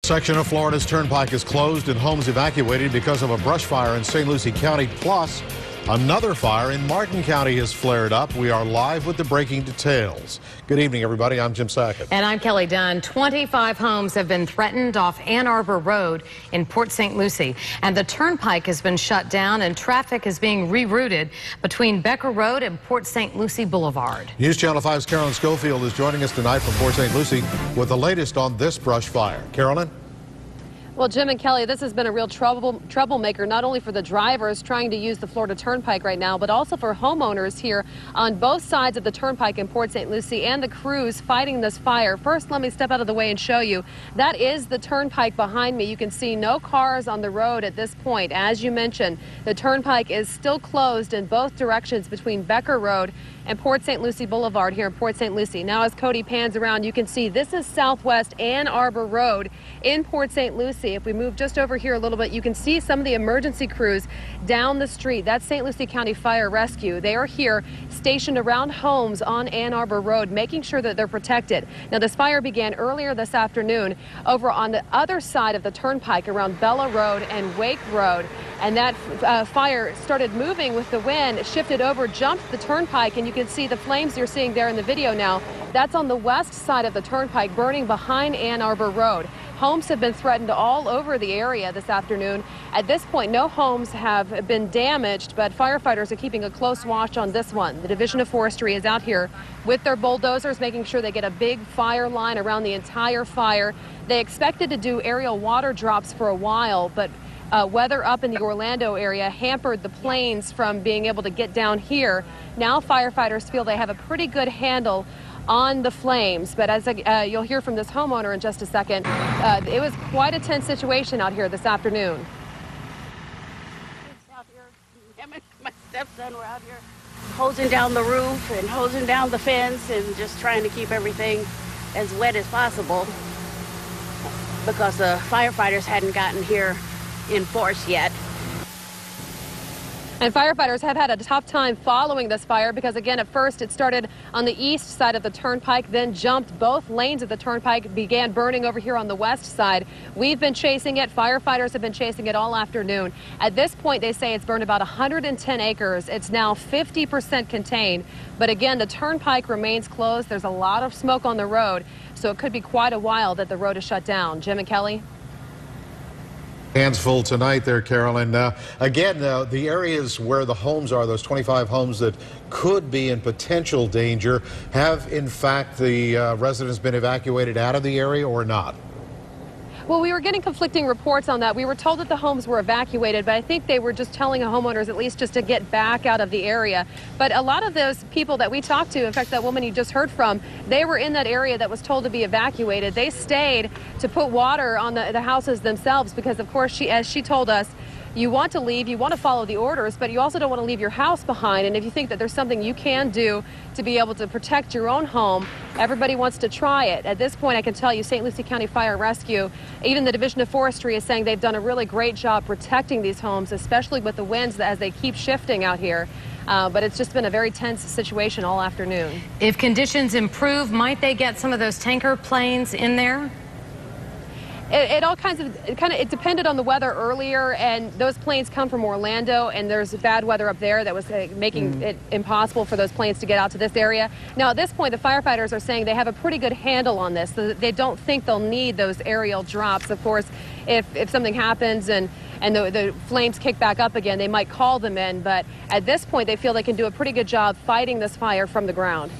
Section of Florida's Turnpike is closed and homes evacuated because of a brush fire in St. Lucie County. Plus, another fire in Martin County has flared up. We are live with the breaking details. Good evening, everybody. I'm Jim Sackett. And I'm Kelly Dunn. 25 homes have been threatened off Ann Arbor Road in Port St. Lucie. And the Turnpike has been shut down and traffic is being rerouted between Becker Road and Port St. Lucie Boulevard. News Channel 5's Carolyn Schofield is joining us tonight from Port St. Lucie with the latest on this brush fire. Carolyn? Well, Jim and Kelly, this has been a real troublemaker, not only for the drivers trying to use the Florida Turnpike right now, but also for homeowners here on both sides of the Turnpike in Port St. Lucie and the crews fighting this fire. First, let me step out of the way and show you. That is the Turnpike behind me. You can see no cars on the road at this point. As you mentioned, the Turnpike is still closed in both directions between Becker Road and Port St. Lucie Boulevard here in Port St. Lucie. Now, as Cody pans around, you can see this is Southwest Ann Arbor Road in Port St. Lucie. If we move just over here a little bit, you can see some of the emergency crews down the street. That's St. Lucie County Fire Rescue. They are here stationed around homes on Ann Arbor Road, making sure that they're protected. Now, this fire began earlier this afternoon over on the other side of the Turnpike around Bella Road and Wake Road. And that fire started moving with the wind, shifted over, jumped the Turnpike, and you can see the flames you're seeing there in the video now. That's on the west side of the Turnpike, burning behind Ann Arbor Road. Homes have been threatened all over the area this afternoon. At this point, no homes have been damaged, but firefighters are keeping a close watch on this one. The Division of Forestry is out here with their bulldozers, making sure they get a big fire line around the entire fire. They expected to do aerial water drops for a while, but weather up in the Orlando area hampered the planes from being able to get down here. Now firefighters feel they have a pretty good handle on the flames, but as you'll hear from this homeowner in just a second, it was quite a tense situation out here this afternoon. Out here, him and my stepson were out here hosing down the roof and hosing down the fence and just trying to keep everything as wet as possible because the firefighters hadn't gotten here in force yet. And firefighters have had a tough time following this fire because, again, at first it started on the east side of the Turnpike, then jumped both lanes of the Turnpike, began burning over here on the west side. We've been chasing it. Firefighters have been chasing it all afternoon. At this point, they say it's burned about 110 acres. It's now 50% contained. But again, the Turnpike remains closed. There's a lot of smoke on the road, so it could be quite a while that the road is shut down. Jim and Kelly? Hands full tonight there, Carolyn. Again, the areas where the homes are, those 25 homes that could be in potential danger, have in fact the residents been evacuated out of the area or not? Well, we were getting conflicting reports on that. We were told that the homes were evacuated, but I think they were just telling the homeowners at least just to get back out of the area. But a lot of those people that we talked to, in fact, that woman you just heard from, they were in that area that was told to be evacuated. They stayed to put water on the houses themselves because, of course, as she told us, you want to leave, you want to follow the orders, but you also don't want to leave your house behind. And if you think that there's something you can do to be able to protect your own home, everybody wants to try it. At this point, I can tell you, St. Lucie County Fire Rescue, even the Division of Forestry is saying they've done a really great job protecting these homes, especially with the winds as they keep shifting out here. But it's just been a very tense situation all afternoon. If conditions improve, might they get some of those tanker planes in there? It depended on the weather earlier, and those planes come from Orlando, and there's bad weather up there that was making it impossible for those planes to get out to this area. Now, at this point, the firefighters are saying they have a pretty good handle on this, so they don't think they'll need those aerial drops. Of course, if something happens and the flames kick back up again, they might call them in, but at this point, they feel they can do a pretty good job fighting this fire from the ground.